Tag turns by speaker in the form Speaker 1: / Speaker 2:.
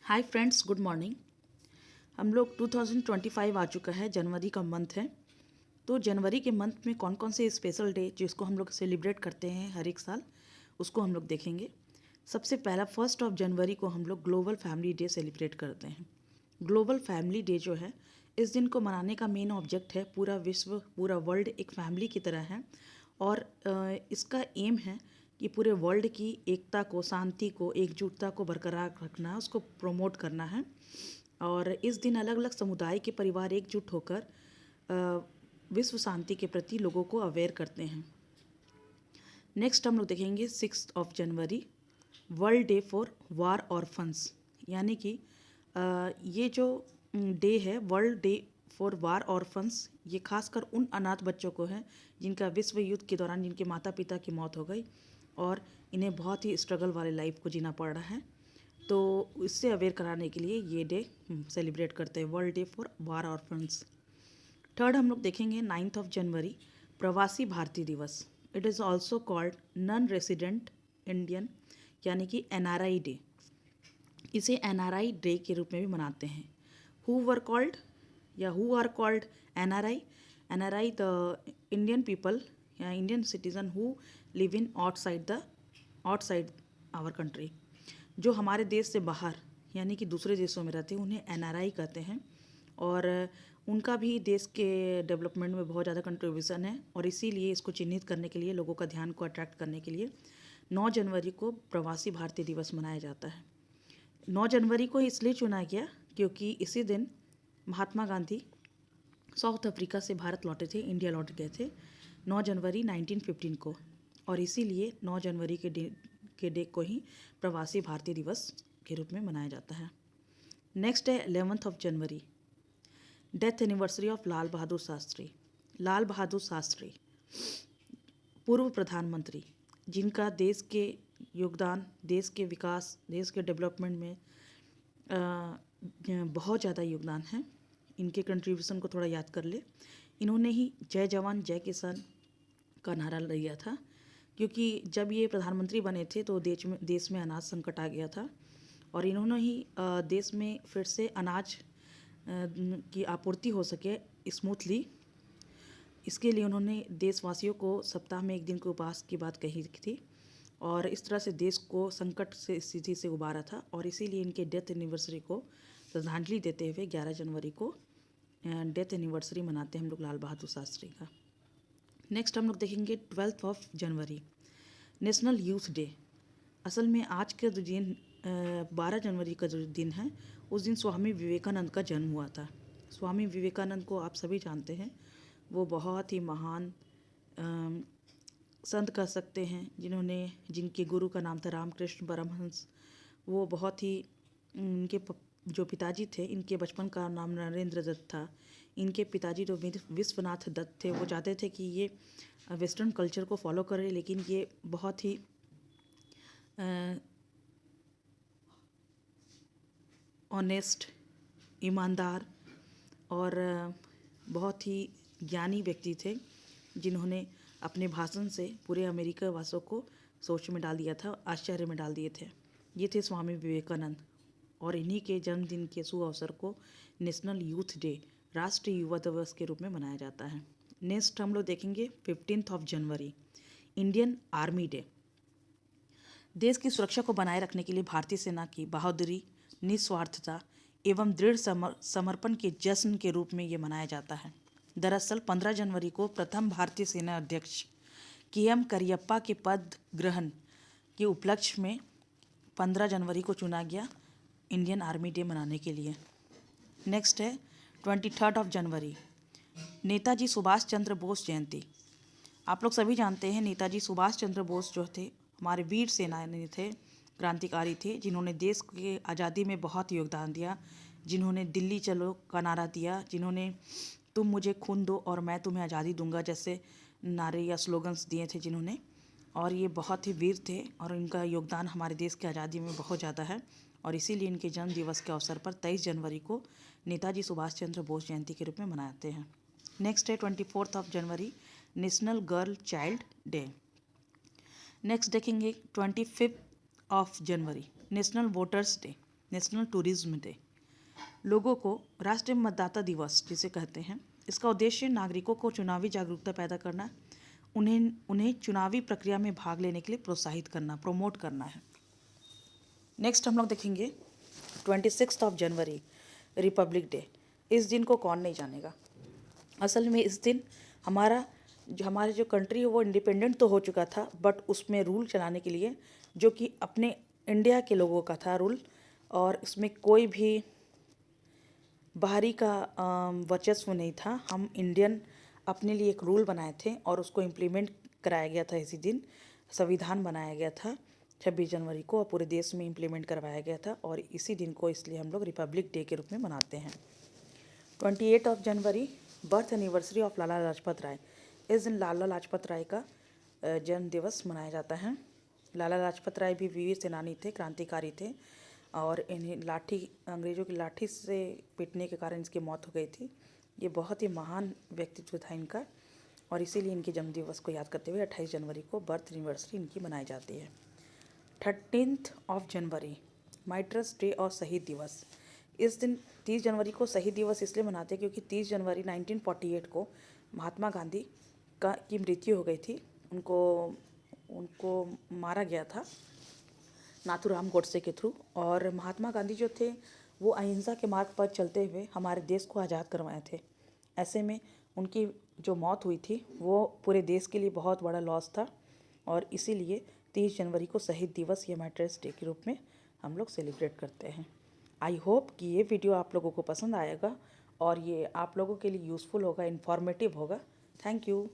Speaker 1: Hi friends, good morning. हम लोग 2025 आ चुका है, जनवरी का मंथ है। तो जनवरी के मंथ में कौन कौन से स्पेशल डे जिसको हम लोग सेलिब्रेट करते हैं हर एक साल, उसको हम लोग देखेंगे। सबसे पहला 1 जनवरी को हम लोग ग्लोबल फैमिली डे सेलिब्रेट करते हैं। ग्लोबल फैमिली डे जो है, इस दिन को मनाने का मेन ऑब्जेक्ट है पूरा विश्व, पूरा वर्ल्ड एक फैमिली की तरह है। और इसका एम है कि पूरे वर्ल्ड की एकता को, शांति को, एकजुटता को बरकरार रखना, उसको प्रमोट करना है। और इस दिन अलग अलग समुदाय के परिवार एकजुट होकर विश्व शांति के प्रति लोगों को अवेयर करते हैं। नेक्स्ट हम लोग देखेंगे 6 जनवरी, world day for war orphans. यानी कि ये जो डे है, world day for war orphans, ये खासकर उन अनाथ बच्चों को है जिनका विश्व युद्ध के दौरान जिनके माता पिता की मौत हो गई और इन्हें बहुत ही स्ट्रगल वाले लाइफ को जीना पड़ रहा है। तो इससे अवेयर कराने के लिए ये डे सेलिब्रेट करते हैं, world day for war orphans. Third हम लोग देखेंगे 9 जनवरी, Pravasi Bharatiya Divas. It is also called non resident Indian, यानी कि NRI डे। इसे NRI डे के रूप में भी मनाते हैं। हु वर कॉल्ड या who are called NRI? NRI the Indian people या Indian citizen who live in outside our country. जो हमारे देश से बाहर यानी कि दूसरे देशों में रहते हैं उन्हें NRI कहते हैं। और उनका भी देश के डेवलपमेंट में बहुत ज़्यादा कंट्रीब्यूशन है, और इसीलिए इसको चिन्हित करने के लिए, लोगों का ध्यान को अट्रैक्ट करने के लिए 9 जनवरी को प्रवासी भारतीय दिवस मनाया जाता है। 9 जनवरी को इसलिए चुना गया क्योंकि इसी दिन महात्मा गांधी साउथ अफ्रीका से भारत लौटे थे, इंडिया लौट गए थे 9 जनवरी 1915 को। और इसीलिए 9 जनवरी के डे को ही प्रवासी भारतीय दिवस के रूप में मनाया जाता है। नेक्स्ट है 11 जनवरी, death anniversary of Lal Bahadur Shastri. Lal Bahadur Shastri पूर्व प्रधानमंत्री, जिनका देश के योगदान, देश के विकास, देश के डेवलपमेंट में बहुत ज़्यादा योगदान है। इनके कंट्रीब्यूशन को थोड़ा याद कर ले। इन्होंने ही जय जवान जय किसान का नारा लिया था, क्योंकि जब ये प्रधानमंत्री बने थे तो देश में अनाज संकट आ गया था, और इन्होंने ही देश में फिर से अनाज की आपूर्ति हो सके स्मूथली, इसके लिए उन्होंने देशवासियों को सप्ताह में 1 दिन के उपवास की बात कही थी, और इस तरह से देश को संकट से स्थिति से उबारा था। और इसीलिए इनके डेथ एनिवर्सरी को श्रद्धांजलि देते हुए 11 जनवरी को डेथ एनिवर्सरी मनाते हैं हम लोग लाल बहादुर शास्त्री का। नेक्स्ट हम लोग देखेंगे 12 जनवरी, नेशनल यूथ डे। असल में आज के जो दिन 12 जनवरी का जो दिन है, उस दिन स्वामी विवेकानंद का जन्म हुआ था। स्वामी विवेकानंद को आप सभी जानते हैं, वो बहुत ही महान संत कह सकते हैं, जिनके गुरु का नाम था रामकृष्ण परमहंस। वो बहुत ही उनके जो पिताजी थे, इनके बचपन का नाम नरेंद्र दत्त था। इनके पिताजी जो विश्वनाथ दत्त थे, वो चाहते थे कि ये वेस्टर्न कल्चर को फॉलो करें, लेकिन ये बहुत ही ऑनेस्ट, ईमानदार और बहुत ही ज्ञानी व्यक्ति थे, जिन्होंने अपने भाषण से पूरे अमेरिका वासियों को सोच में डाल दिया था, आश्चर्य में डाल दिए थे। ये थे स्वामी विवेकानंद, और इन्हीं के जन्मदिन के शुभ अवसर को नेशनल यूथ डे, राष्ट्रीय युवा दिवस के रूप में मनाया जाता है। नेक्स्ट हम लोग देखेंगे 15 जनवरी, इंडियन आर्मी डे। देश की सुरक्षा को बनाए रखने के लिए भारतीय सेना की बहादुरी, निस्वार्थता एवं दृढ़ समर्पण के जश्न के रूप में ये मनाया जाता है। दरअसल 15 जनवरी को प्रथम भारतीय सेना अध्यक्ष KM करियप्पा के पद ग्रहण के उपलक्ष्य में 15 जनवरी को चुना गया इंडियन आर्मी डे मनाने के लिए। नेक्स्ट है 23 जनवरी, नेताजी सुभाष चंद्र बोस जयंती। आप लोग सभी जानते हैं, नेताजी सुभाष चंद्र बोस जो थे, हमारे वीर सेनानी थे, क्रांतिकारी थे, जिन्होंने देश के आज़ादी में बहुत योगदान दिया, जिन्होंने दिल्ली चलो का नारा दिया, जिन्होंने तुम मुझे खून दो और मैं तुम्हें आज़ादी दूंगा जैसे नारे या स्लोगन्स दिए थे जिन्होंने। और ये बहुत ही वीर थे, और इनका योगदान हमारे देश की आज़ादी में बहुत ज़्यादा है, और इसीलिए इनके जन्म दिवस के अवसर पर 23 जनवरी को नेताजी सुभाष चंद्र बोस जयंती के रूप में मनाते हैं। नेक्स्ट है 24 जनवरी, national girl child day. Next देखेंगे 25 जनवरी, national voters day. National tourism day. लोगों को राष्ट्रीय मतदाता दिवस जिसे कहते हैं, इसका उद्देश्य नागरिकों को चुनावी जागरूकता पैदा करना, उन्हें चुनावी प्रक्रिया में भाग लेने के लिए प्रोत्साहित करना, प्रमोट करना है। नेक्स्ट हम लोग देखेंगे 26 जनवरी, रिपब्लिक डे। इस दिन को कौन नहीं जानेगा। असल में इस दिन हमारे जो कंट्री है वो इंडिपेंडेंट तो हो चुका था, बट उसमें रूल चलाने के लिए जो कि अपने इंडिया के लोगों का था रूल, और इसमें कोई भी बाहरी का वर्चस्व नहीं था। हम इंडियन अपने लिए एक रूल बनाए थे और उसको इम्प्लीमेंट कराया गया था। इसी दिन संविधान बनाया गया था 26 जनवरी को, और पूरे देश में इम्प्लीमेंट करवाया गया था, और इसी दिन को इसलिए हम लोग रिपब्लिक डे के रूप में मनाते हैं। 28 जनवरी, birth anniversary of Lala Lajpat Rai. इस दिन लाला लाजपत राय का जन्म दिवस मनाया जाता है। लाला लाजपत राय भी वीर सेनानी थे, क्रांतिकारी थे, और इन्हें अंग्रेज़ों की लाठी से पीटने के कारण इसकी मौत हो गई थी। ये बहुत ही महान व्यक्तित्व था इनका, और इसीलिए इनके जन्म दिवस को याद करते हुए 28 जनवरी को बर्थ एनिवर्सरी इनकी मनाई जाती है। 13 जनवरी, मार्टर्स डे और शहीद दिवस। इस दिन 30 जनवरी को शहीद दिवस इसलिए मनाते हैं क्योंकि 30 जनवरी 1948 को महात्मा गांधी की मृत्यु हो गई थी। उनको मारा गया था नाथूराम गोडसे के थ्रू, और महात्मा गांधी जो थे वो अहिंसा के मार्ग पर चलते हुए हमारे देश को आज़ाद करवाए थे। ऐसे में उनकी जो मौत हुई थी वो पूरे देश के लिए बहुत बड़ा लॉस था, और इसीलिए 30 जनवरी को शहीद दिवस या मार्टर्स डे के रूप में हम लोग सेलिब्रेट करते हैं। आई होप कि ये वीडियो आप लोगों को पसंद आएगा और ये आप लोगों के लिए यूज़फुल होगा, इन्फॉर्मेटिव होगा। Thank you.